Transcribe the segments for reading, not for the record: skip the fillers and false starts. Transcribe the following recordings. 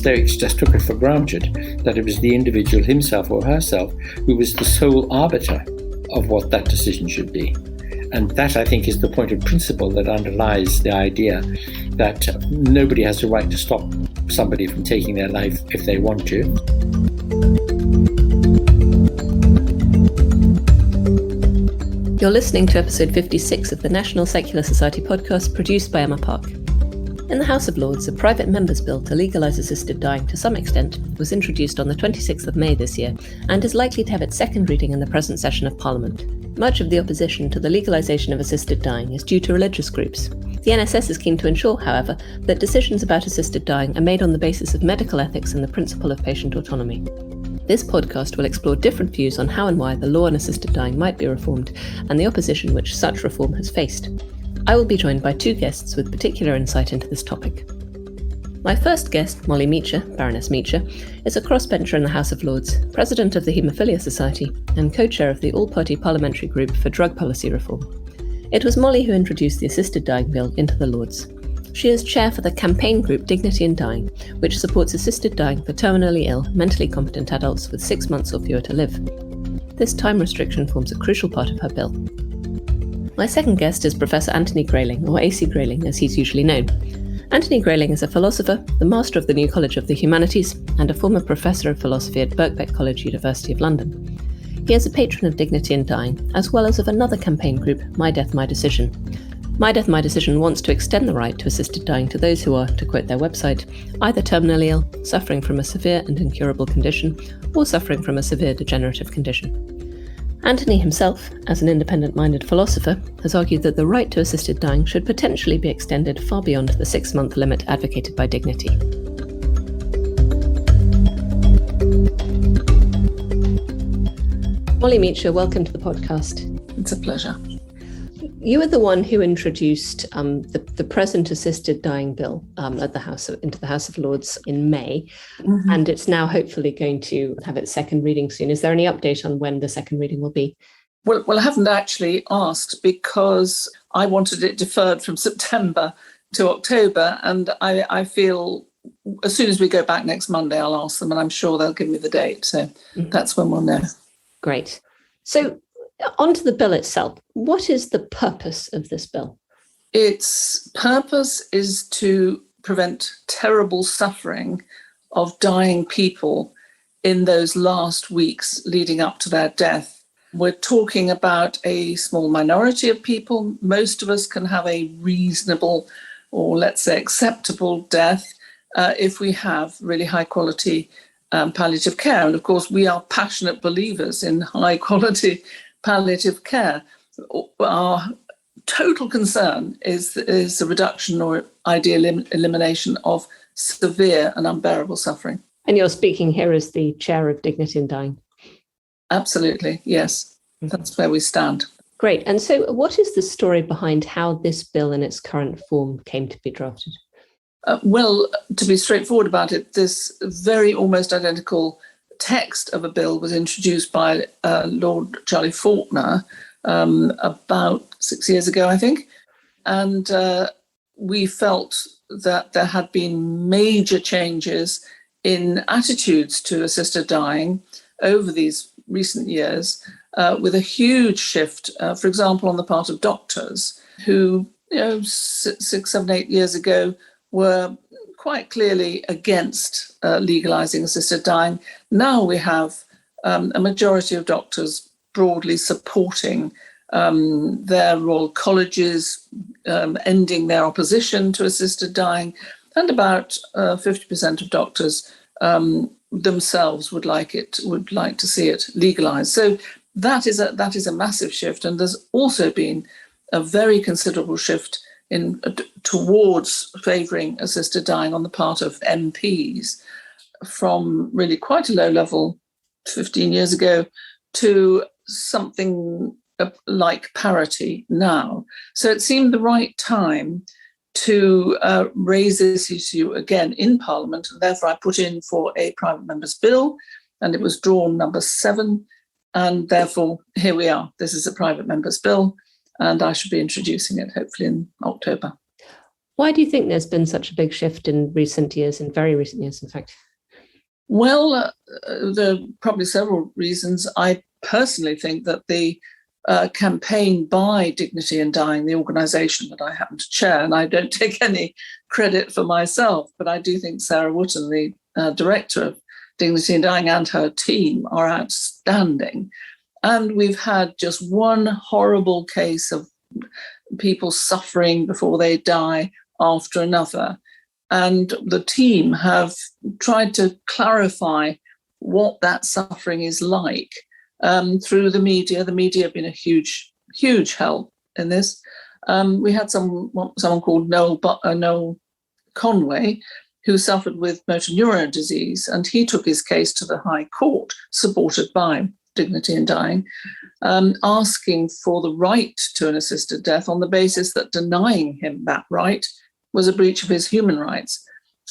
Stoics just took it for granted that it was the individual himself or herself who was the sole arbiter of what that decision should be. And that, I think, is the point of principle that underlies the idea that nobody has the right to stop somebody from taking their life if they want to. You're listening to episode 56 of the National Secular Society podcast produced by Emma Park. In the House of Lords, a private member's bill to legalise assisted dying to some extent was introduced on the 26th of May this year and is likely to have its second reading in the present session of Parliament. Much of the opposition to the legalisation of assisted dying is due to religious groups. The NSS is keen to ensure, however, that decisions about assisted dying are made on the basis of medical ethics and the principle of patient autonomy. This podcast will explore different views on how and why the law on assisted dying might be reformed and the opposition which such reform has faced. I will be joined by two guests with particular insight into this topic. My first guest, Molly Meecher, Baroness Meecher, is a crossbencher in the House of Lords, President of the Haemophilia Society and co-chair of the all-party parliamentary group for drug policy reform. It was Molly who introduced the assisted dying bill into the Lords. She is chair for the campaign group Dignity in Dying, which supports assisted dying for terminally ill, mentally competent adults with 6 months or fewer to live. This time restriction forms a crucial part of her bill. My second guest is Professor Anthony Grayling, or AC Grayling as he's usually known. Anthony Grayling is a philosopher, the Master of the New College of the Humanities, and a former Professor of Philosophy at Birkbeck College, University of London. He is a patron of Dignity in Dying, as well as of another campaign group, My Death, My Decision. My Death, My Decision wants to extend the right to assisted dying to those who are, to quote their website, either terminally ill, suffering from a severe and incurable condition, or suffering from a severe degenerative condition. Anthony himself, as an independent-minded philosopher, has argued that the right to assisted dying should potentially be extended far beyond the 6-month limit advocated by Dignity. Molly Meecher, welcome to the podcast. It's a pleasure. You were the one who introduced the present assisted dying bill into the House of Lords in May, and it's now hopefully going to have its second reading soon. Is there any update on when the second reading will be? Well, I haven't actually asked because I wanted it deferred from September to October, and I feel as soon as we go back next Monday, I'll ask them, and I'm sure they'll give me the date. So that's when we'll know. Great. So onto the bill itself. What is the purpose of this bill? Its purpose is to prevent terrible suffering of dying people in those last weeks leading up to their death. We're talking about a small minority of people. Most of us can have a reasonable, or let's say acceptable death if we have really high quality palliative care. And of course, we are passionate believers in high quality palliative care. Our total concern is the reduction or ideal elimination of severe and unbearable suffering. And you're speaking here as the chair of Dignity in Dying. Absolutely, yes. That's where we stand. Great. And so what is the story behind how this bill in its current form came to be drafted? Well, to be straightforward about it, this very almost identical text of a bill was introduced by Lord Charlie Faulkner about 6 years ago, I think. And we felt that there had been major changes in attitudes to assisted dying over these recent years, with a huge shift, for example, on the part of doctors who, 6, 7, 8 years ago were quite clearly against legalising assisted dying. Now we have a majority of doctors broadly supporting their royal colleges, ending their opposition to assisted dying, and about 50% of doctors themselves would like to see it legalised. So that is a massive shift, and there's also been a very considerable shift towards favouring assisted dying on the part of MPs from really quite a low level 15 years ago to something like parity now. So it seemed the right time to raise this issue again in Parliament, and therefore I put in for a private member's bill, and it was drawn number 7, and therefore here we are. This is a private member's bill, and I should be introducing it hopefully in October. Why do you think there's been such a big shift in recent years, in very recent years, in fact? Well, there are probably several reasons. I personally think that the campaign by Dignity in Dying, the organisation that I happen to chair, and I don't take any credit for myself, but I do think Sarah Wootton, the director of Dignity in Dying, and her team are outstanding. And we've had just one horrible case of people suffering before they die after another. And the team have tried to clarify what that suffering is like through the media. The media have been a huge, huge help in this. We had someone called Noel Conway, who suffered with motor neuron disease, and he took his case to the High Court, supported by Dignity in Dying, asking for the right to an assisted death on the basis that denying him that right was a breach of his human rights.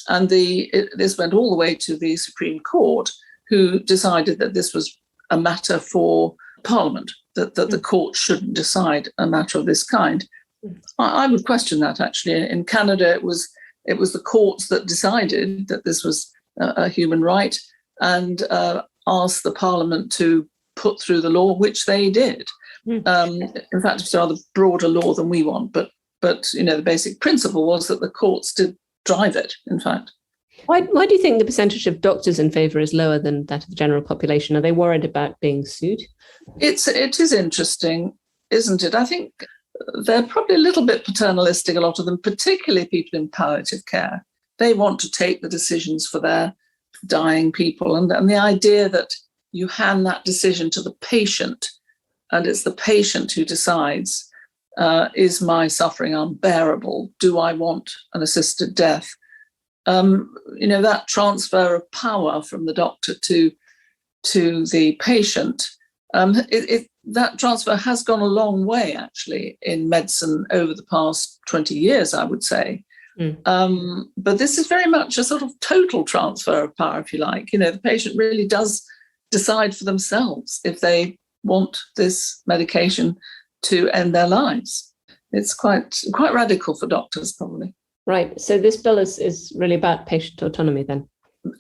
And this went all the way to the Supreme Court, who decided that this was a matter for Parliament, that the court shouldn't decide a matter of this kind. I would question that, actually. In Canada, it was the courts that decided that this was a human right and asked the Parliament to put through the law, which they did. In fact, it's a rather broader law than we want, but the basic principle was that the courts did drive it, in fact. Why do you think the percentage of doctors in favour is lower than that of the general population? Are they worried about being sued? It is interesting, isn't it? I think they're probably a little bit paternalistic, a lot of them, particularly people in palliative care. They want to take the decisions for their dying people. And the idea that you hand that decision to the patient, and it's the patient who decides, is my suffering unbearable? Do I want an assisted death? That transfer of power from the doctor to the patient, that transfer has gone a long way, actually, in medicine over the past 20 years, I would say. But this is very much a sort of total transfer of power, if you like. The patient really does decide for themselves if they want this medication to end their lives. It's quite radical for doctors, probably. Right. So this bill is really about patient autonomy, then?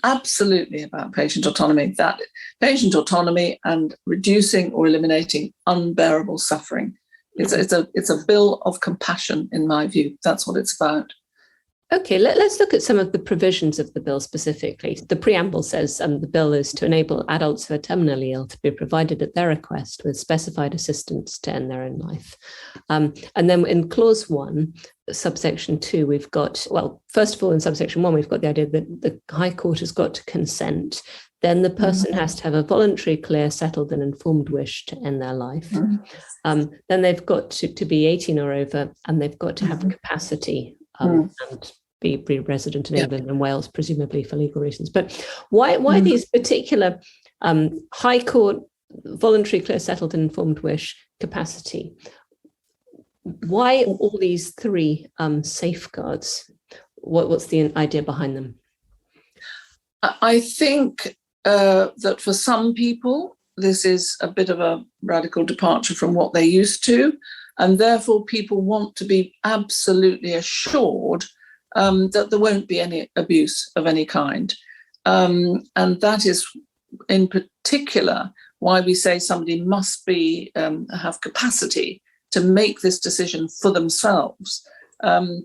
Absolutely about patient autonomy. That patient autonomy and reducing or eliminating unbearable suffering. It's a bill of compassion, in my view. That's what it's about. Okay, let's look at some of the provisions of the bill specifically. The preamble says the bill is to enable adults who are terminally ill to be provided at their request with specified assistance to end their own life. And then in clause 1, subsection 2, we've got, first of all, in subsection 1, we've got the idea that the High Court has got to consent. Then the person has to have a voluntary, clear, settled and informed wish to end their life. Then they've got to be 18 or over, and they've got to have capacity and be resident in England and Wales, presumably for legal reasons. But why these particular High Court, voluntary, clear, settled and informed wish, capacity? Why all these three safeguards? What's the idea behind them? I think that for some people, this is a bit of a radical departure from what they're used to, and therefore people want to be absolutely assured that there won't be any abuse of any kind. And that is in particular why we say somebody must be have capacity to make this decision for themselves.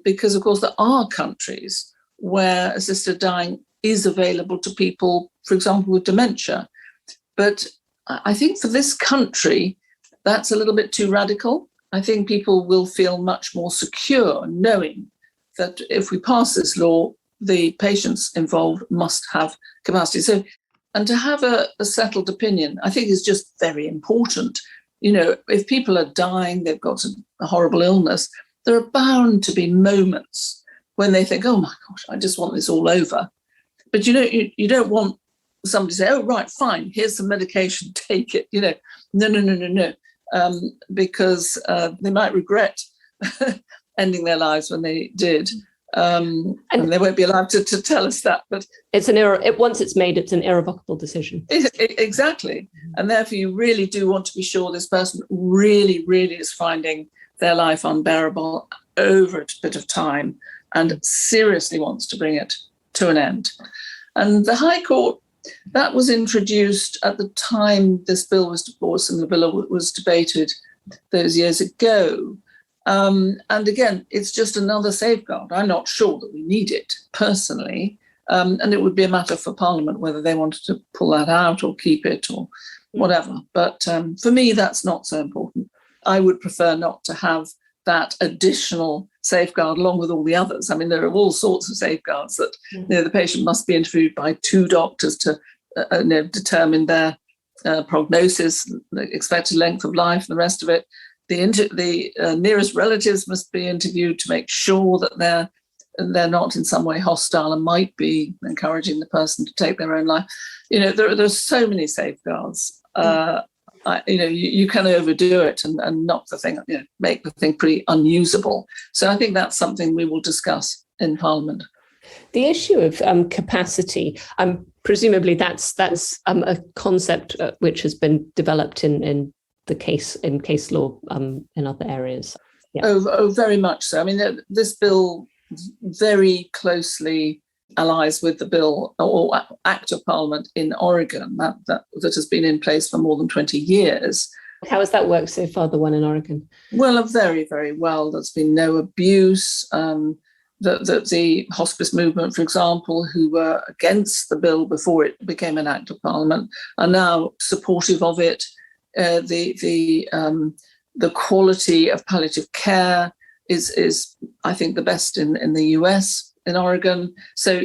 Because, of course, there are countries where assisted dying is available to people, for example, with dementia. But I think for this country, that's a little bit too radical. I think people will feel much more secure knowing that if we pass this law, the patients involved must have capacity. So, and to have a settled opinion, I think is just very important. If people are dying, they've got a horrible illness, there are bound to be moments when they think, oh my gosh, I just want this all over. But you don't want somebody to say, oh, right, fine, here's some medication, take it. No. Because they might regret ending their lives when they did. And they won't be allowed to tell us that. But it's once it's made, it's an irrevocable decision. Exactly. And therefore, you really do want to be sure this person really, really is finding their life unbearable over a bit of time. and seriously wants to bring it to an end. And the High Court, that was introduced at the time this bill was, or similar bill was debated those years ago. And again, it's just another safeguard. I'm not sure that we need it personally. And it would be a matter for Parliament whether they wanted to pull that out or keep it or whatever. But for me, that's not so important. I would prefer not to have that additional safeguard along with all the others. I mean, there are all sorts of safeguards that the patient must be interviewed by 2 doctors to determine their prognosis, the expected length of life, and the rest of it. The nearest relatives must be interviewed to make sure that they're not in some way hostile and might be encouraging the person to take their own life. There's so many safeguards. You can overdo it and knock the thing, make the thing pretty unusable. So I think that's something we will discuss in Parliament. The issue of capacity, presumably that's a concept which has been developed in case law in other areas. Yeah. Oh, very much so. I mean, this bill very closely allies with the bill or Act of Parliament in Oregon that has been in place for more than 20 years. How has that worked so far, the one in Oregon? Well, very, very well. There's been no abuse. The hospice movement, for example, who were against the bill before it became an Act of Parliament, are now supportive of it. The quality of palliative care is I think, the best in the US, in Oregon. So,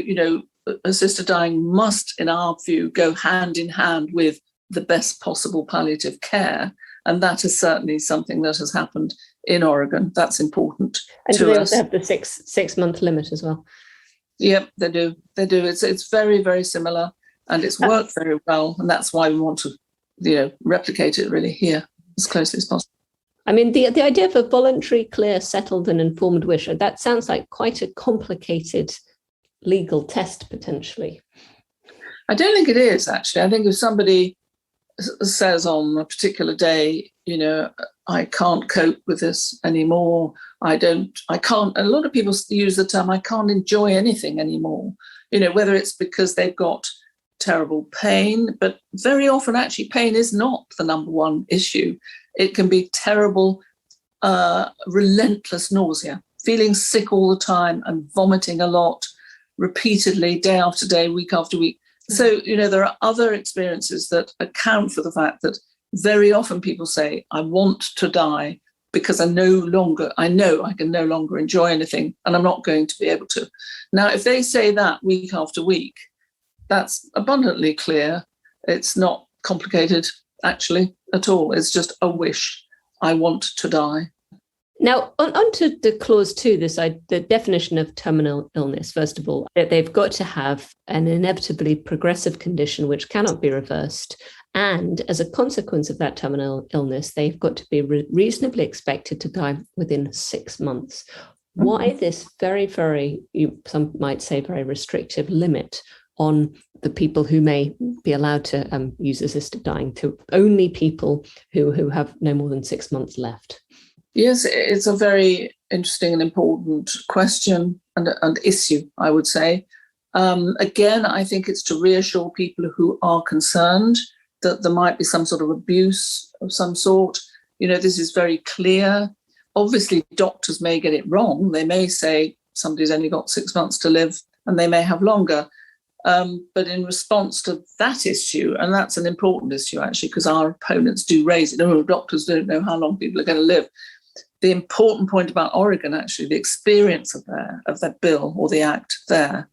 assisted dying must, in our view, go hand in hand with the best possible palliative care. And that is certainly something that has happened in Oregon. That's important. And do they also have the six month limit as well? Yep, they do. It's very, very similar, and it's worked very well. And that's why we want to, replicate it really here as closely as possible. I mean, the idea of a voluntary, clear, settled and informed wish, that sounds like quite a complicated legal test, potentially. I don't think it is, actually. I think if somebody says on a particular day, I can't cope with this anymore, I can't, a lot of people use the term, I can't enjoy anything anymore, whether it's because they've got terrible pain, but very often actually pain is not the number one issue. It can be terrible, relentless nausea, feeling sick all the time and vomiting a lot, repeatedly, day after day, week after week. So, there are other experiences that account for the fact that very often people say, I want to die because I know I can no longer enjoy anything and I'm not going to be able to. Now, if they say that week after week, that's abundantly clear. It's not complicated, actually, at all. It's just a wish. I want to die. Now, on to the clause 2, the definition of terminal illness, first of all, that they've got to have an inevitably progressive condition which cannot be reversed. And as a consequence of that terminal illness, they've got to be reasonably expected to die within 6 months. Why this very, very, some might say, very restrictive limit on the people who may be allowed to use assisted dying to only people who have no more than 6 months left? Yes, it's a very interesting and important question and issue, I would say. Again, I think it's to reassure people who are concerned that there might be some sort of abuse of some sort. This is very clear. Obviously, doctors may get it wrong. They may say somebody's only got 6 months to live and they may have longer. But in response to that issue, and that's an important issue, actually, because our opponents do raise it, doctors don't know how long people are going to live. The important point about Oregon, actually, the experience of that bill or the act there,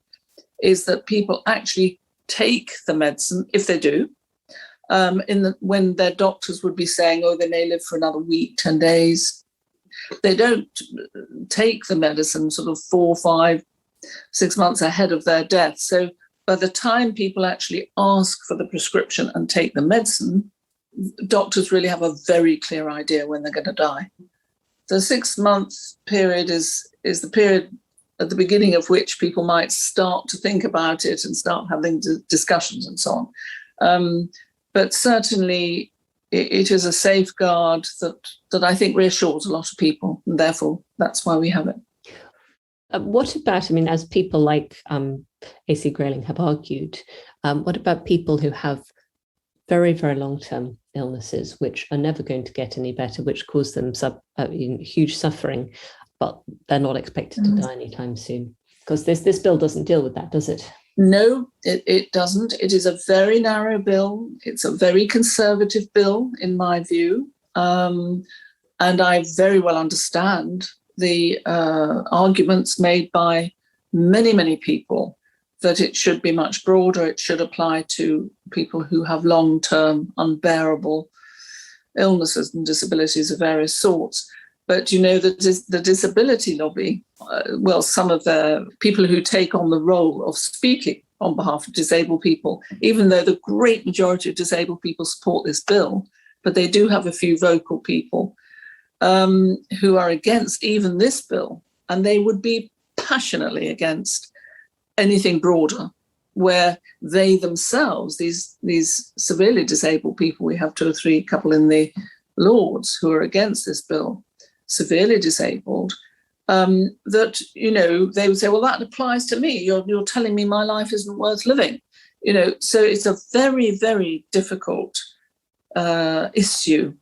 is that people actually take the medicine, if they do, when their doctors would be saying, they may live for another week, 10 days. They don't take the medicine sort of 4, 5, 6 months ahead of their death. So by the time people actually ask for the prescription and take the medicine, doctors really have a very clear idea when they're going to die. The 6 month period is the period at the beginning of which people might start to think about it and start having discussions and so on. But certainly it is a safeguard that I think reassures a lot of people, and therefore that's why we have it. What about, as people like AC Grayling have argued, what about people who have very, very long-term illnesses, which are never going to get any better, which cause them huge suffering, but they're not expected to die anytime soon? Because this bill doesn't deal with that, does it? No, it doesn't. It is a very narrow bill. It's a very conservative bill, in my view. And I very well understand the arguments made by many, many people that it should be much broader. It should apply to people who have long-term, unbearable illnesses and disabilities of various sorts. But, the disability lobby, some of the people who take on the role of speaking on behalf of disabled people, even though the great majority of disabled people support this bill, but they do have a few vocal people who are against even this bill, and they would be passionately against anything broader, where they themselves, these severely disabled people, we have 2 or 3 couple in the Lords who are against this bill, severely disabled, that, they would say, well, that applies to me. You're telling me my life isn't worth living. So it's a very, very difficult issue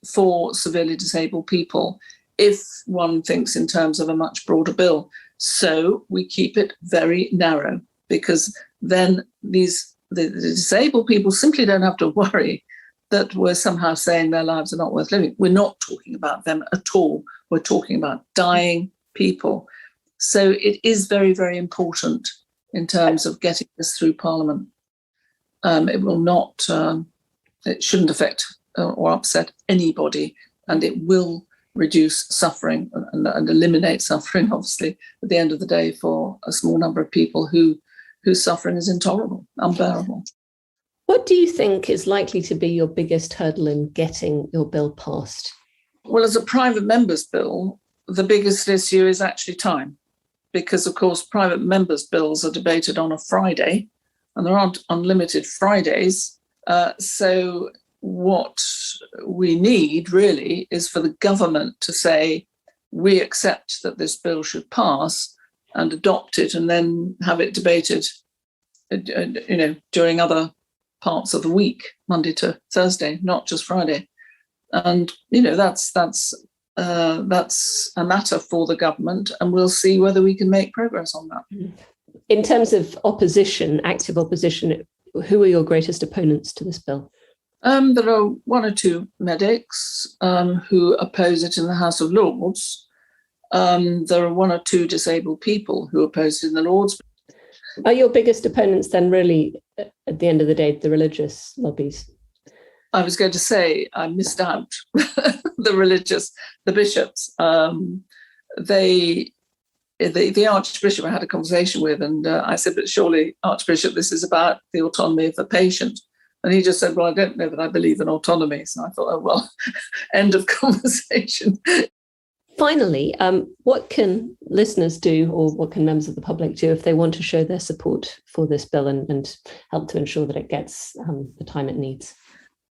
for severely disabled people if one thinks in terms of a much broader bill. So we keep it very narrow, because then the disabled people simply don't have to worry that we're somehow saying their lives are not worth living. We're not talking about them at all. We're talking about dying people. So it is very, very important in terms of getting this through Parliament. It will not, it shouldn't affect or upset anybody, and it will reduce suffering and eliminate suffering, obviously, at the end of the day, for a small number of people whose suffering is intolerable, unbearable. What do you think is likely to be your biggest hurdle in getting your bill passed? Well, as a private member's bill, the biggest issue is actually time, because, of course, private members' bills are debated on a Friday, and there aren't unlimited Fridays. So what we need really is for the government to say, we accept that this bill should pass, and adopt it, and then have it debated, during other parts of the week, Monday to Thursday, not just Friday. And that's a matter for the government, and we'll see whether we can make progress on that. In terms of opposition, active opposition, who are your greatest opponents to this bill? There are 1 or 2 medics who oppose it in the House of Lords. There are 1 or 2 disabled people who oppose it in the Lords. Are your biggest opponents then really, at the end of the day, the religious lobbies? I was going to say I missed out the bishops. The Archbishop I had a conversation with, and I said, but surely, Archbishop, this is about the autonomy of the patient. And he just said, well, I don't know that I believe in autonomy. So I thought, oh, well, end of conversation. Finally, what can listeners do, or what can members of the public do if they want to show their support for this bill and help to ensure that it gets the time it needs?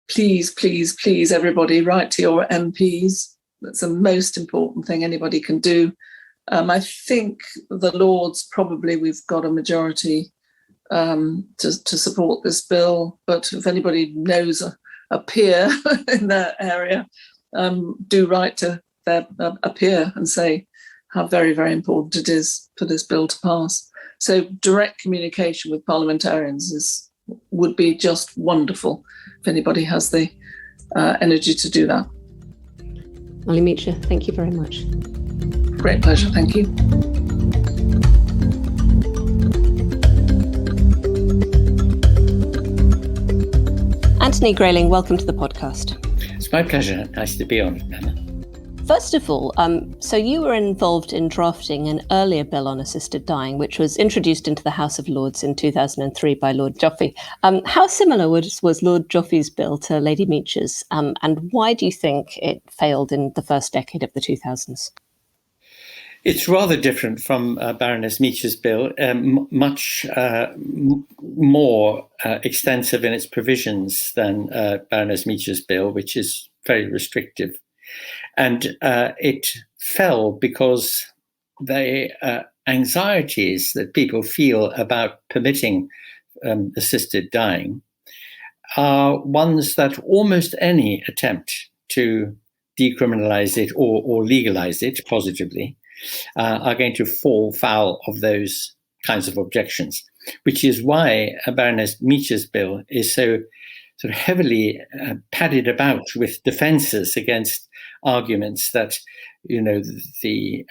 Please, please, please, everybody, write to your MPs. That's the most important thing anybody can do. I think the Lords, probably we've got a majority to support this bill. But if anybody knows a peer in their area, do write to a peer and say how very, very important it is for this bill to pass. So direct communication with parliamentarians would be just wonderful if anybody has the energy to do that. Molly Meecher, thank you very much. Great pleasure, thank you. Anthony Grayling, welcome to the podcast. It's my pleasure. Nice to be on, Emma. First of all, so you were involved in drafting an earlier bill on assisted dying, which was introduced into the House of Lords in 2003 by Lord Joffe. How similar was Lord Joffe's bill to Lady Meecher's, and why do you think it failed in the first decade of the 2000s? It's rather different from Baroness Meecher's bill, much more extensive in its provisions than Baroness Meecher's bill, which is very restrictive. And it fell because they anxieties that people feel about permitting assisted dying are ones that almost any attempt to decriminalize it or legalize it positively are going to fall foul of those kinds of objections, which is why Baroness Meecher's bill is so sort of heavily padded about with defenses against arguments that, the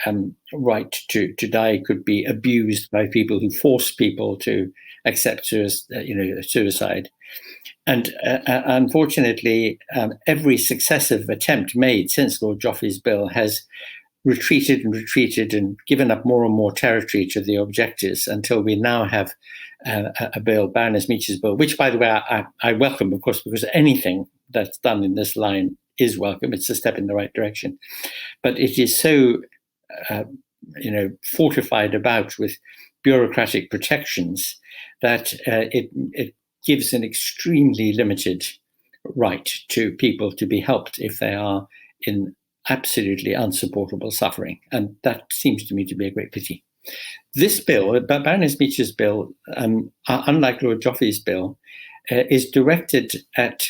right to die could be abused by people who force people to accept suicide. And unfortunately, every successive attempt made since Lord Joffrey's bill has retreated and given up more and more territory to the objectives until we now have a bill, Baroness Meecher's bill, which, by the way, I welcome, of course, because anything that's done in this line is welcome. It's a step in the right direction. But it is so, fortified about with bureaucratic protections that it gives an extremely limited right to people to be helped if they are in absolutely unsupportable suffering. And that seems to me to be a great pity. This bill, Baroness Meecher's bill, unlike Lord Joffrey's bill, is directed at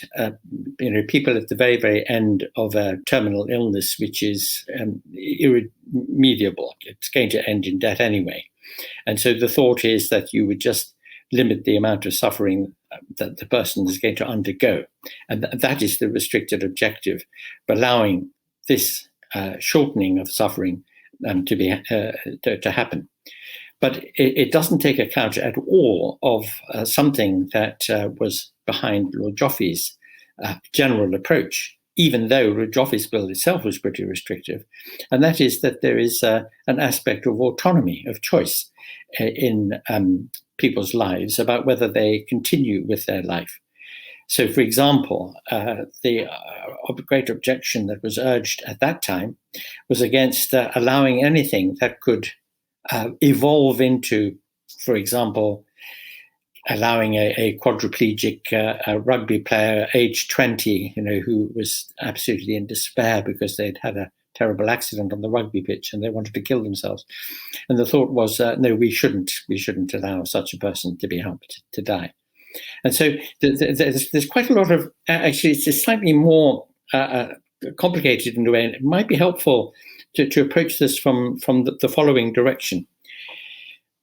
people at the very, very end of a terminal illness, which is irremediable. It's going to end in death anyway. And so the thought is that you would just limit the amount of suffering that the person is going to undergo. And that is the restricted objective, allowing this shortening of suffering to happen. But it doesn't take account at all of something that was behind Lord Joffrey's general approach, even though Lord Joffrey's bill itself was pretty restrictive. And that is that there is an aspect of autonomy, of choice in people's lives about whether they continue with their life. So, for example, the great objection that was urged at that time was against allowing anything that could evolve into, for example, allowing a quadriplegic rugby player, age 20, who was absolutely in despair because they'd had a terrible accident on the rugby pitch and they wanted to kill themselves. And the thought was, no, we shouldn't allow such a person to be helped to die. And so there's quite a lot of, actually, it's slightly more complicated in a way, and it might be helpful to approach this from the following direction.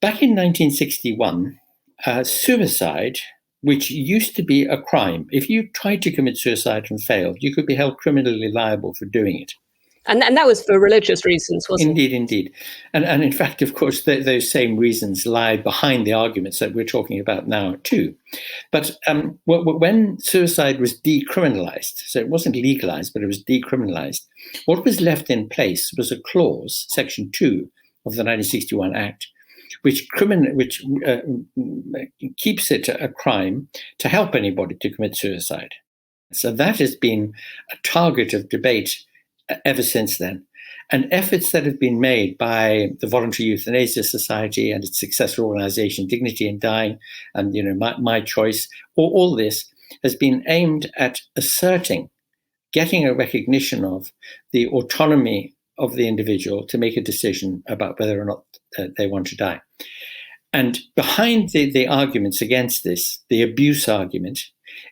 Back in 1961, suicide, which used to be a crime, if you tried to commit suicide and failed, you could be held criminally liable for doing it. And that was for religious reasons, wasn't it? Indeed. And in fact, of course, those same reasons lie behind the arguments that we're talking about now, too. But when suicide was decriminalized, so it wasn't legalized, but it was decriminalized, what was left in place was a clause, Section 2 of the 1961 Act, which keeps it a crime to help anybody to commit suicide. So that has been a target of debate ever since then. And efforts that have been made by the Voluntary Euthanasia Society and its successor organization, Dignity in Dying, and My Choice, all this has been aimed at asserting, getting a recognition of the autonomy of the individual to make a decision about whether or not they want to die. And behind the arguments against this, the abuse argument,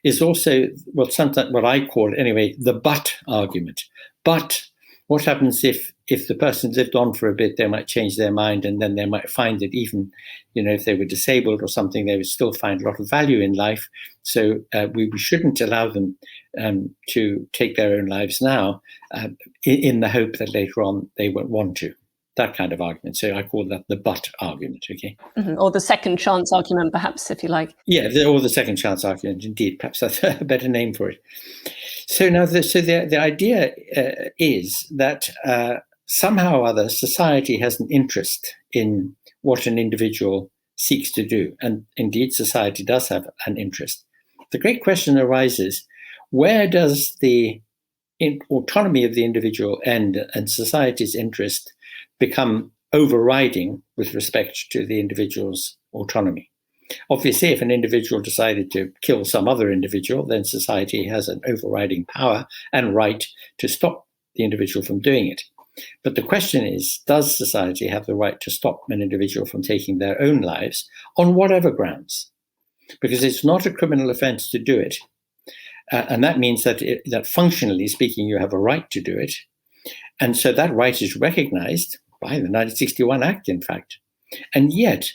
is also sometimes what I call anyway, the but argument. But what happens if the person's lived on for a bit, they might change their mind, and then they might find that even, if they were disabled or something, they would still find a lot of value in life. So we shouldn't allow them to take their own lives now in the hope that later on they won't want to. That kind of argument. So I call that the but argument, okay? Mm-hmm. Or the second chance argument, perhaps, if you like. Yeah, or the second chance argument, indeed. Perhaps that's a better name for it. So now, the idea is that somehow or other society has an interest in what an individual seeks to do. And indeed, society does have an interest. The great question arises, where does the autonomy of the individual end and society's interest become overriding with respect to the individual's autonomy? Obviously, if an individual decided to kill some other individual, then society has an overriding power and right to stop the individual from doing it. But the question is, does society have the right to stop an individual from taking their own lives on whatever grounds? Because it's not a criminal offense to do it. And that means that functionally speaking, you have a right to do it. And so that right is recognized by the 1961 Act, in fact. And yet,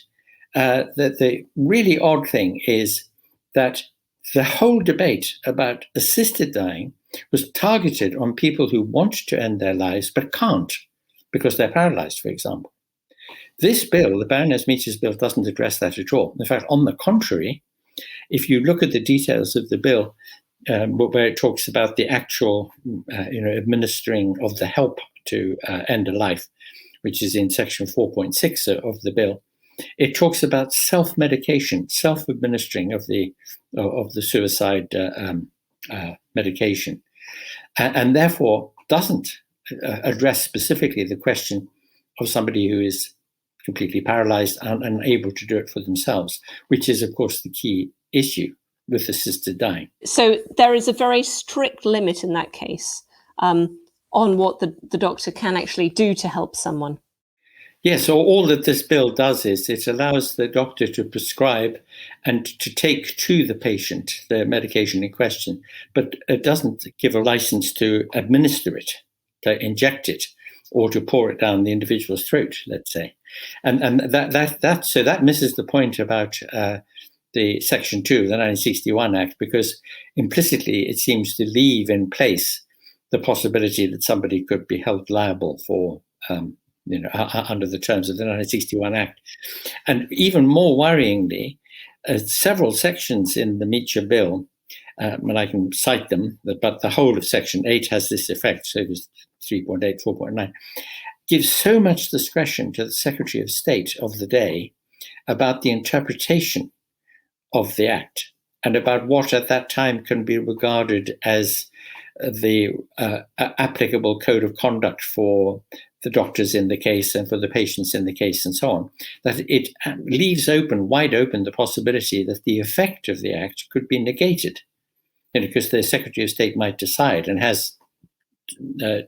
the really odd thing is that the whole debate about assisted dying was targeted on people who want to end their lives but can't because they're paralyzed, for example. This bill, the Baroness Meecher's bill, doesn't address that at all. In fact, on the contrary, if you look at the details of the bill, where it talks about the actual, administering of the help to end a life, which is in section 4.6 of the bill, it talks about self-medication, self-administering of the suicide medication, and therefore doesn't address specifically the question of somebody who is completely paralyzed and unable to do it for themselves, which is, of course, the key issue with assisted dying. So there is a very strict limit in that case on what the doctor can actually do to help someone. Yes, so all that this bill does is it allows the doctor to prescribe and to take to the patient the medication in question, but it doesn't give a license to administer it, to inject it, or to pour it down the individual's throat, let's say. And that misses the point about the Section 2 of the 1961 Act, because implicitly it seems to leave in place the possibility that somebody could be held liable for, under the terms of the 1961 Act. And even more worryingly, several sections in the Meecher bill, and I can cite them, but the whole of Section 8 has this effect, so it was 3.8, 4.9, gives so much discretion to the Secretary of State of the day about the interpretation of the Act and about what at that time can be regarded as the applicable code of conduct for the doctors in the case and for the patients in the case and so on, that it leaves wide open the possibility that the effect of the Act could be negated, because the Secretary of State might decide, and has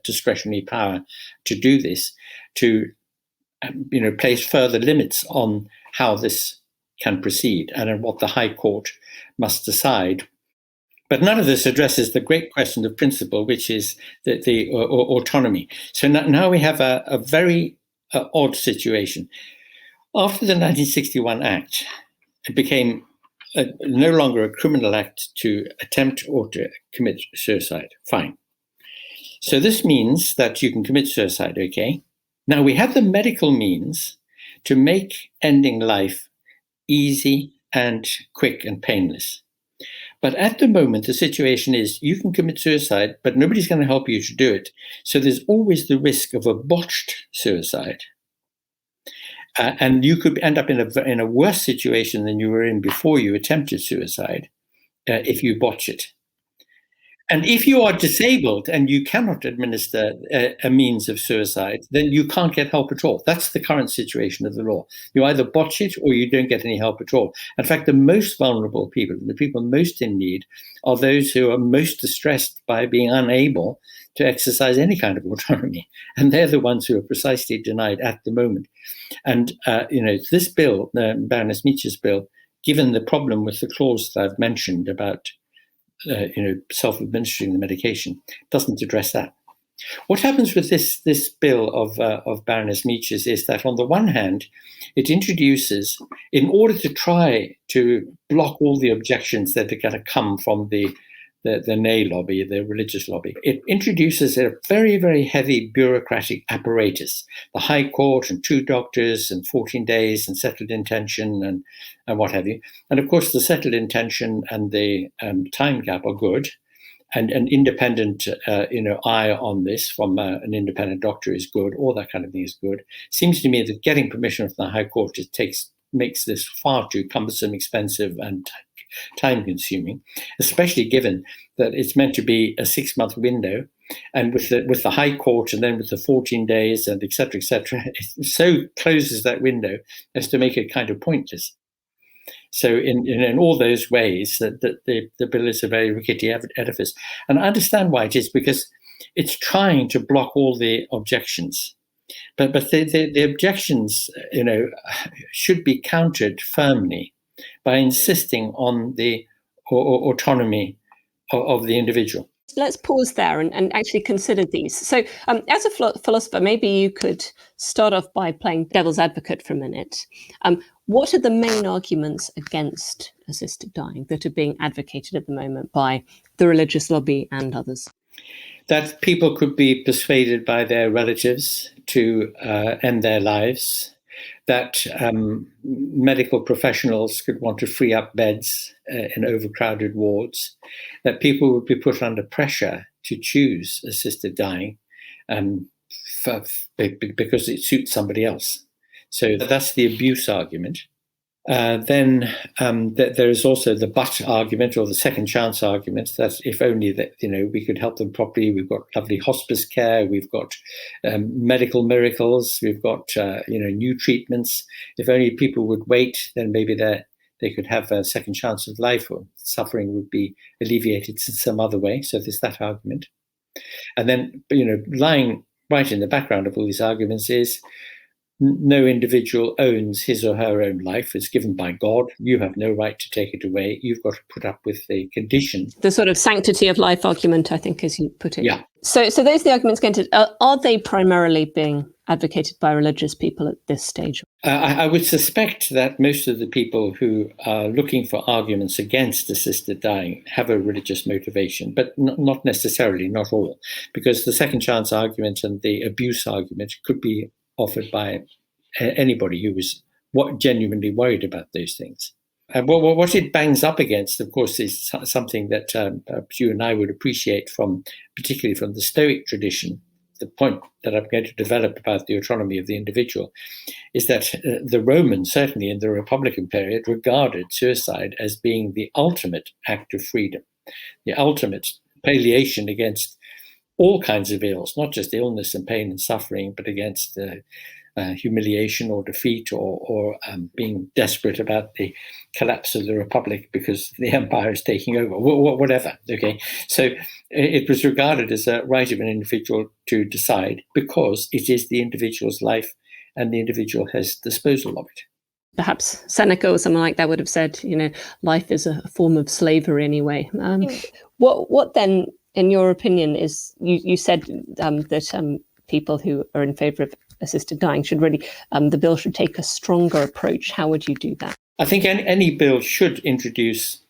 discretionary power to do this, to place further limits on how this can proceed and on what the High Court must decide. But none of this addresses the great question of principle, which is the autonomy. So now we have a very odd situation. After the 1961 Act, it became no longer a criminal act to attempt or to commit suicide. Fine. So this means that you can commit suicide, okay? Now we have the medical means to make ending life easy and quick and painless. But at the moment, the situation is you can commit suicide, but nobody's going to help you to do it. So there's always the risk of a botched suicide. And you could end up in a worse situation than you were in before you attempted suicide if you botch it. And if you are disabled and you cannot administer a means of suicide, then you can't get help at all. That's the current situation of the law. You either botch it or you don't get any help at all. In fact, the most vulnerable people, the people most in need, are those who are most distressed by being unable to exercise any kind of autonomy. And they're the ones who are precisely denied at the moment. And, this bill, Baroness Meecher's bill, given the problem with the clause that I've mentioned about self-administering the medication, doesn't address that. What happens with this bill of Baroness Meecher's is that on the one hand, it introduces, in order to try to block all the objections that are going to come from the nay lobby, the religious lobby, it introduces a very, very heavy bureaucratic apparatus, the High Court and 2 doctors and 14 days and settled intention and what have you. And of course, the settled intention and the time gap are good. And an independent eye on this from an independent doctor is good. All that kind of thing is good. Seems to me that getting permission from the High Court makes this far too cumbersome, expensive, and time-consuming, especially given that it's meant to be a 6-month window, and with the High Court and then with the 14 days and et cetera, it so closes that window as to make it kind of pointless. So in all those ways, that the bill is a very rickety edifice. And I understand why it is, because it's trying to block all the objections. But the objections, should be countered firmly by insisting on the autonomy of the individual. Let's pause there and actually consider these. So as a philosopher, maybe you could start off by playing devil's advocate for a minute. What are the main arguments against assisted dying that are being advocated at the moment by the religious lobby and others? That people could be persuaded by their relatives to end their lives, that medical professionals could want to free up beds in overcrowded wards, that people would be put under pressure to choose assisted dying because it suits somebody else. So that's the abuse argument. Then there is also the but argument, or the second chance argument, that if only that we could help them properly. We've got lovely hospice care, we've got medical miracles, we've got new treatments. If only people would wait, then maybe they could have a second chance of life, or suffering would be alleviated in some other way. So there's that argument. And then lying right in the background of all these arguments is, no individual owns his or her own life. It's given by God. You have no right to take it away. You've got to put up with the condition. The sort of sanctity of life argument, I think, as you put it. Yeah. So those are the arguments going to. Are they primarily being advocated by religious people at this stage? I would suspect that most of the people who are looking for arguments against assisted dying have a religious motivation, but not necessarily, not all, because the second chance argument and the abuse argument could be offered by anybody who was genuinely worried about those things. What it bangs up against, of course, is something that you and I would appreciate particularly from the Stoic tradition. The point that I'm going to develop about the autonomy of the individual is that the Romans, certainly in the Republican period, regarded suicide as being the ultimate act of freedom, the ultimate palliation against all kinds of ills, not just illness and pain and suffering, but against humiliation or defeat or being desperate about the collapse of the Republic because the empire is taking over, whatever. Okay, so it was regarded as a right of an individual to decide because it is the individual's life and the individual has disposal of it. Perhaps Seneca or someone like that would have said, life is a form of slavery anyway. What then, in your opinion, is you said that people who are in favour of assisted dying should really, the bill should take a stronger approach. How would you do that? I think any bill should introduce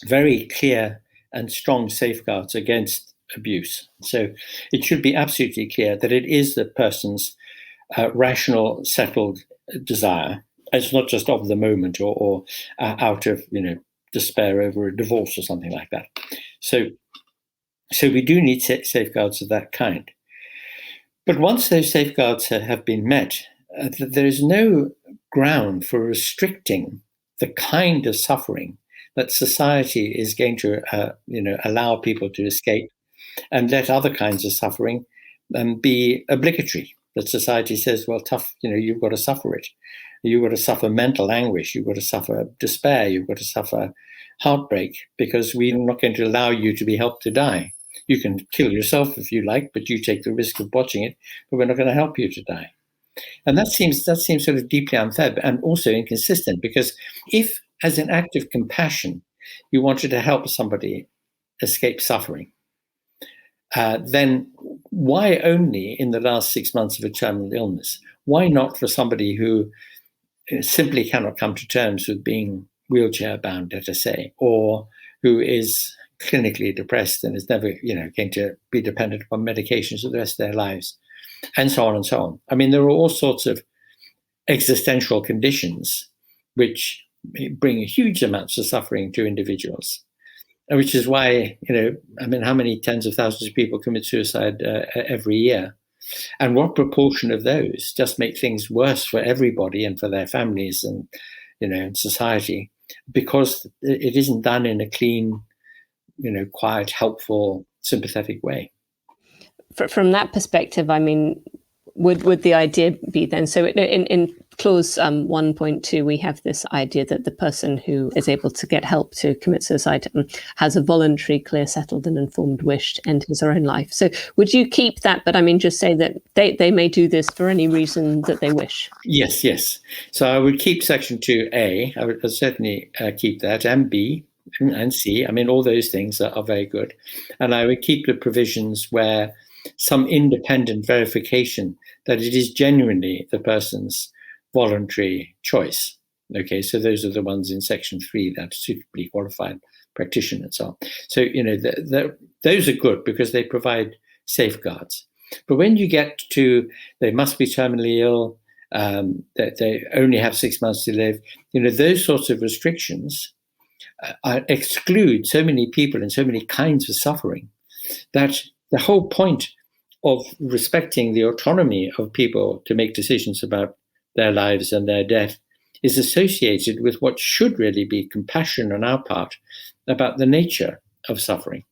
very clear and strong safeguards against abuse. So it should be absolutely clear that it is the person's rational, settled desire. It's not just of the moment or out of despair over a divorce or something like that. So we do need safeguards of that kind. But once those safeguards have been met, there is no ground for restricting the kind of suffering that society is going to allow people to escape, and let other kinds of suffering be obligatory. That society says, well, tough, you've got to suffer it. You've got to suffer mental anguish. You've got to suffer despair. You've got to suffer heartbreak because we're not going to allow you to be helped to die. You can kill yourself if you like, but you take the risk of watching it, but we're not going to help you to die. And that seems sort of deeply unfair and also inconsistent, because if, as an act of compassion, you wanted to help somebody escape suffering, then why only in the last 6 months of a terminal illness? Why not for somebody who simply cannot come to terms with being wheelchair bound, let us say, or who is clinically depressed and is never, going to be dependent upon medications for the rest of their lives, and so on and so on. I mean, there are all sorts of existential conditions which bring huge amounts of suffering to individuals, which is why, how many tens of thousands of people commit suicide every year? And what proportion of those just make things worse for everybody and for their families and, and society, because it isn't done in a clean, quiet, helpful, sympathetic way. From that perspective, I mean, would the idea be then, so in clause 1.2, we have this idea that the person who is able to get help to commit suicide has a voluntary, clear, settled and informed wish to end his or her own life. So would you keep that, but I mean, just say that they may do this for any reason that they wish? Yes. So I would keep section 2A. I would certainly keep that, and B and C. I mean, all those things are very good. And I would keep the provisions where some independent verification that it is genuinely the person's voluntary choice. Okay, so those are the ones in section 3, that suitably qualified practitioner and so on. So, those are good because they provide safeguards. But when you get to they must be terminally ill, that they only have 6 months to live, those sorts of restrictions exclude so many people and so many kinds of suffering that the whole point of respecting the autonomy of people to make decisions about their lives and their death is associated with what should really be compassion on our part about the nature of suffering.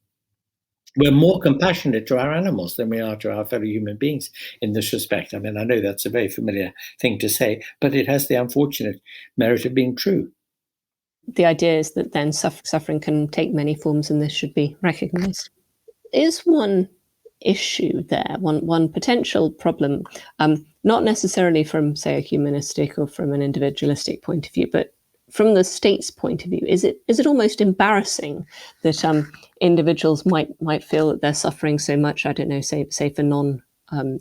We're more compassionate to our animals than we are to our fellow human beings in this respect. I mean, I know that's a very familiar thing to say, but it has the unfortunate merit of being true. The idea is that then suffering can take many forms and this should be recognised. Is one issue there, one potential problem, not necessarily from, say, a humanistic or from an individualistic point of view, but from the state's point of view, is it almost embarrassing that individuals might feel that they're suffering so much, I don't know, say for non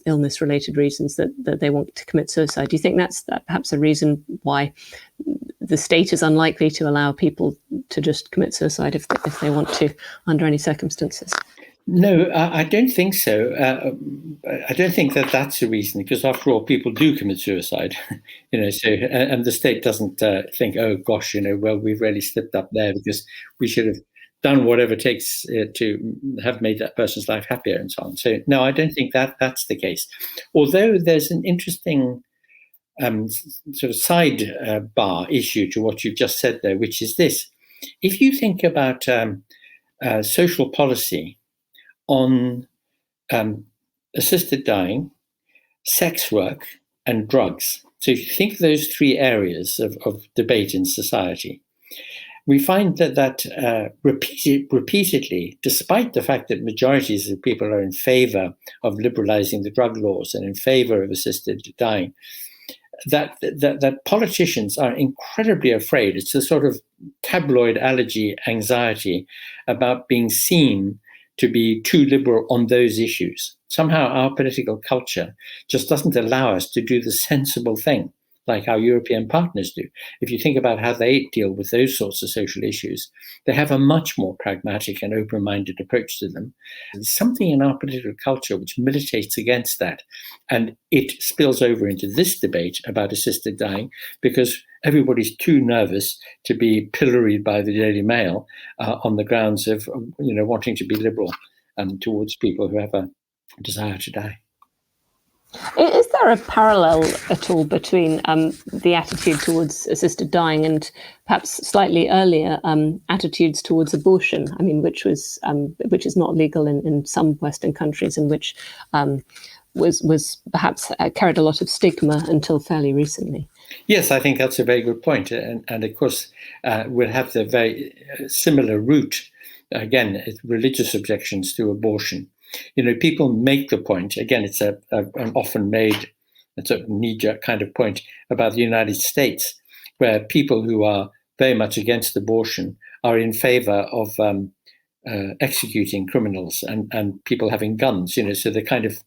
illness related reasons that they want to commit suicide? Do you think that's perhaps a reason why the state is unlikely to allow people to just commit suicide if they want to, under any circumstances? No, I don't think so. I don't think that that's a reason, because after all, people do commit suicide, so, and the state doesn't think, oh gosh, well, we've really slipped up there because we should have done whatever it takes to have made that person's life happier and so on. So no, I don't think that's the case. Although there's an interesting sort of side bar issue to what you've just said there, which is this. If you think about social policy on assisted dying, sex work, and drugs. So if you think of those 3 areas of debate in society, we find that repeatedly, despite the fact that majorities of people are in favor of liberalizing the drug laws and in favor of assisted dying, that politicians are incredibly afraid. It's a sort of tabloid allergy anxiety about being seen to be too liberal on those issues. Somehow our political culture just doesn't allow us to do the sensible thing like our European partners do. If you think about how they deal with those sorts of social issues, they have a much more pragmatic and open-minded approach to them. There's something in our political culture which militates against that. And it spills over into this debate about assisted dying because everybody's too nervous to be pilloried by the Daily Mail on the grounds of wanting to be liberal towards people who have a desire to die. Is there a parallel at all between the attitude towards assisted dying and perhaps slightly earlier attitudes towards abortion? I mean, which is not legal in some Western countries, and which was perhaps carried a lot of stigma until fairly recently. Yes, I think that's a very good point, and of course we'll have the very similar root again, religious objections to abortion. People make the point, again, it's an often made, it's a knee-jerk kind of point about the United States, where people who are very much against abortion are in favor of executing criminals and people having guns, so the kind of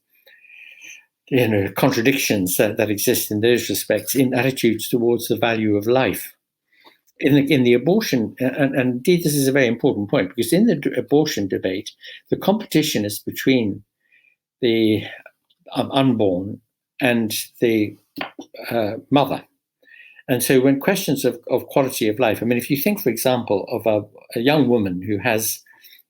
contradictions that exist in those respects in attitudes towards the value of life. In the abortion, and indeed this is a very important point, because in the abortion debate, the competition is between the unborn and the mother. And so when questions of quality of life, I mean, if you think, for example, of a young woman who has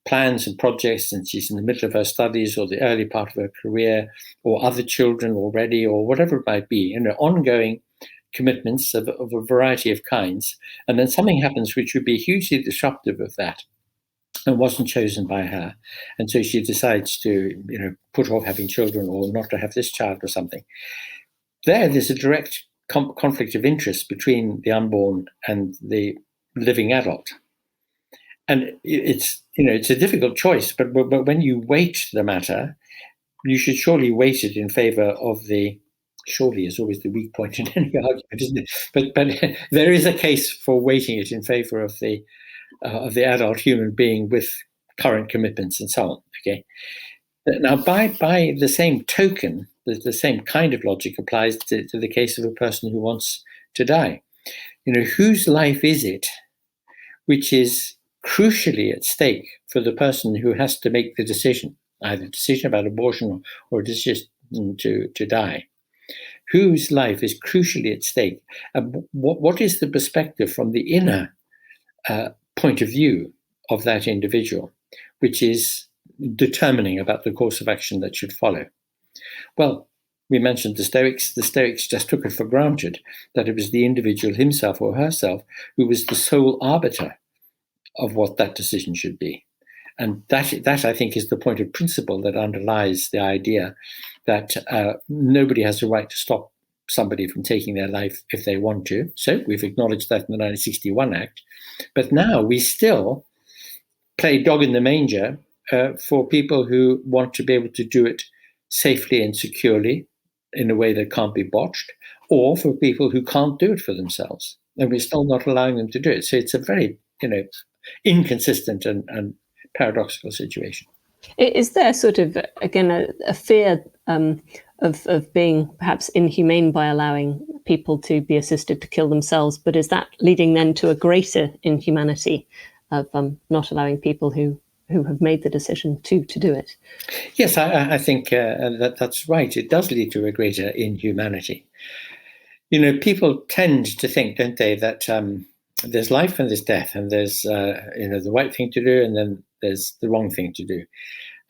plans and projects and she's in the middle of her studies or the early part of her career, or other children already, or whatever it might be, ongoing commitments of a variety of kinds, and then something happens which would be hugely disruptive of that and wasn't chosen by her, and so she decides to put off having children or not to have this child or something. There's a direct conflict of interest between the unborn and the living adult. And it's a difficult choice, but when you weight the matter, you should surely weight it in favor of the. Surely is always the weak point in any argument, isn't it? But there is a case for weighting it in favor of the adult human being with current commitments and so on. Okay. Now, by the same token, the same kind of logic applies to the case of a person who wants to die. Whose life is it which is crucially at stake for the person who has to make the decision, either a decision about abortion or a decision to die? Whose life is crucially at stake? What is the perspective from the inner point of view of that individual, which is determining about the course of action that should follow? Well, we mentioned the Stoics. The Stoics just took it for granted that it was the individual himself or herself who was the sole arbiter of what that decision should be. And that I think is the point of principle that underlies the idea that nobody has a right to stop somebody from taking their life if they want to. So we've acknowledged that in the 1961 Act. But now we still play dog in the manger for people who want to be able to do it safely and securely in a way that can't be botched, or for people who can't do it for themselves. And we're still not allowing them to do it. So it's a very, inconsistent and paradoxical situation. Is there sort of, again, a fear of being perhaps inhumane by allowing people to be assisted to kill themselves, but is that leading then to a greater inhumanity of not allowing people who have made the decision to do it? Yes, I think that's right. It does lead to a greater inhumanity. People tend to think, don't they, that there's life and there's death, and there's the right thing to do, and then there's the wrong thing to do.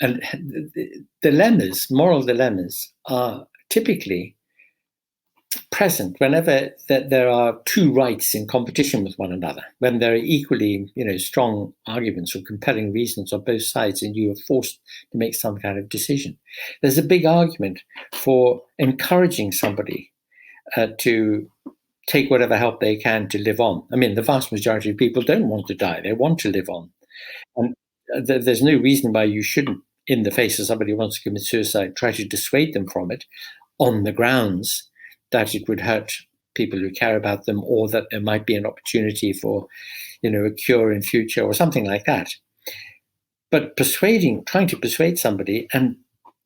And moral dilemmas are typically present whenever there are two rights in competition with one another, when there are equally, strong arguments or compelling reasons on both sides, and you are forced to make some kind of decision. There's a big argument for encouraging somebody to take whatever help they can to live on. I mean, the vast majority of people don't want to die; they want to live on, and there's no reason why you shouldn't, in the face of somebody who wants to commit suicide, try to dissuade them from it on the grounds that it would hurt people who care about them, or that there might be an opportunity for, a cure in future or something like that. But trying to persuade somebody and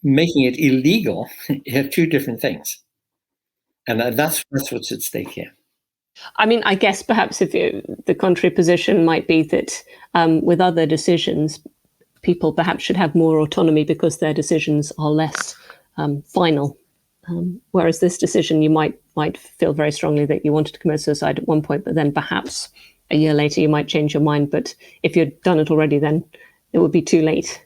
making it illegal are two different things. And that's what's at stake here. I mean, I guess perhaps the contrary position might be that with other decisions, people perhaps should have more autonomy because their decisions are less final. Whereas this decision, you might feel very strongly that you wanted to commit suicide at one point, but then perhaps a year later you might change your mind. But if you'd done it already, then it would be too late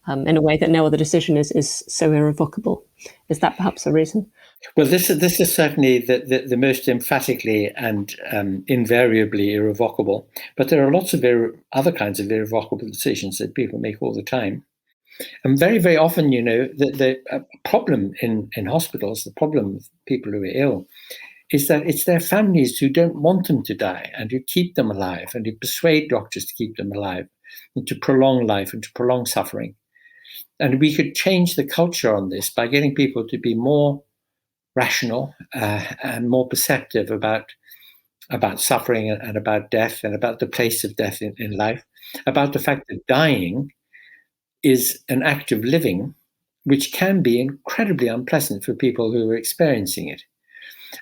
in a way that no other decision is so irrevocable. Is that perhaps a reason? Well, this is certainly the most emphatically and invariably irrevocable. But there are lots of other kinds of irrevocable decisions that people make all the time. And very, very often, the problem in hospitals, the problem with people who are ill, is that it's their families who don't want them to die and who keep them alive and who persuade doctors to keep them alive and to prolong life and to prolong suffering. And we could change the culture on this by getting people to be more rational and more perceptive about suffering and about death and about the place of death in life, about the fact that dying is an act of living, which can be incredibly unpleasant for people who are experiencing it.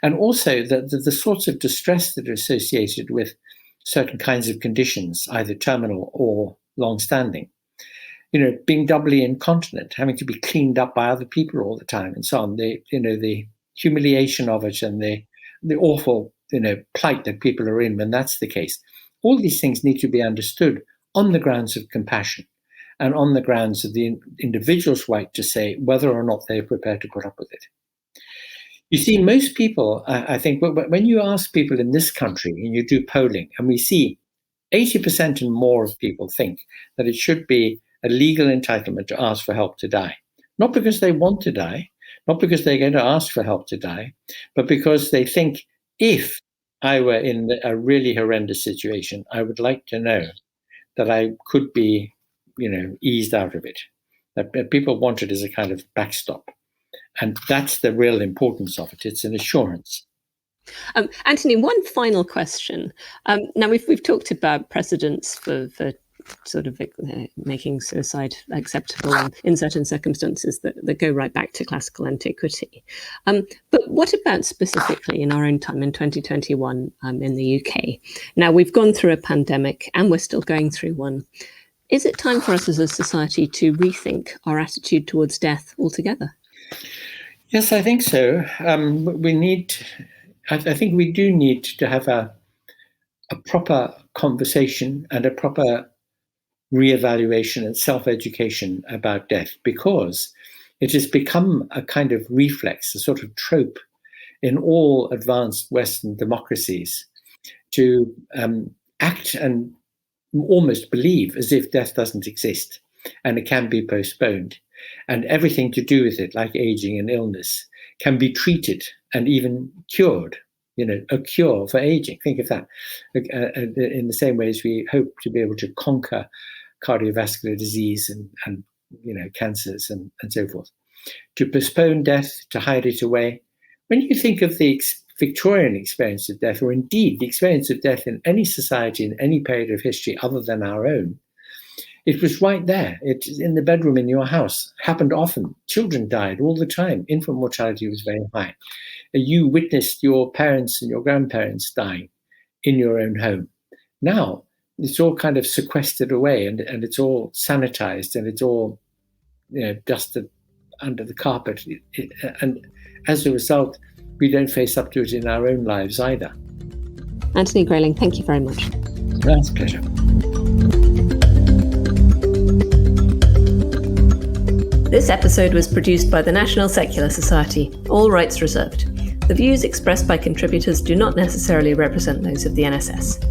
And also the sorts of distress that are associated with certain kinds of conditions, either terminal or long-standing. Being doubly incontinent, having to be cleaned up by other people all the time and so on, the humiliation of it and the awful, plight that people are in when that's the case. All these things need to be understood on the grounds of compassion and on the grounds of the individual's right to say whether or not they're prepared to put up with it. You see, most people, I think, when you ask people in this country and you do polling, and we see 80% and more of people think that it should be a legal entitlement to ask for help to die. Not because they want to die, not because they're going to ask for help to die, but because they think, if I were in a really horrendous situation, I would like to know that I could be, eased out of it. That people want it as a kind of backstop. And that's the real importance of it. It's an assurance. Anthony, one final question. Now, we've talked about precedents for sort of making suicide acceptable in certain circumstances that go right back to classical antiquity. But what about specifically in our own time in 2021 in the UK? Now, we've gone through a pandemic and we're still going through one. Is it time for us as a society to rethink our attitude towards death altogether? Yes, I think so. I think we do need to have a proper conversation and a proper reevaluation and self-education about death, because it has become a kind of reflex, a sort of trope in all advanced Western democracies to act and almost believe as if death doesn't exist and it can be postponed. And everything to do with it, like aging and illness, can be treated and even cured. A cure for aging. Think of that. In the same way as we hope to be able to conquer cardiovascular disease and cancers and so forth. To postpone death, to hide it away. When you think of the Victorian experience of death, or indeed the experience of death in any society in any period of history other than our own, it was right there. It's in the bedroom in your house. Happened often. Children died all the time. Infant mortality was very high. You witnessed your parents and your grandparents dying in your own home. Now, it's all kind of sequestered away and it's all sanitized and it's all dusted under the carpet. And as a result, we don't face up to it in our own lives either. Anthony Grayling, thank you very much. That's a pleasure. This episode was produced by the National Secular Society, all rights reserved. The views expressed by contributors do not necessarily represent those of the NSS.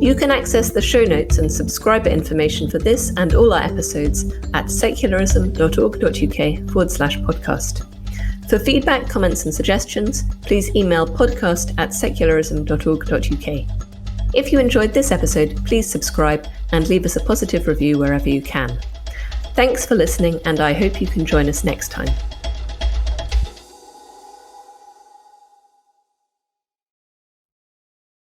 You can access the show notes and subscriber information for this and all our episodes at secularism.org.uk/podcast. For feedback, comments and suggestions, please email podcast@secularism.org.uk. If you enjoyed this episode, please subscribe and leave us a positive review wherever you can. Thanks for listening, and I hope you can join us next time.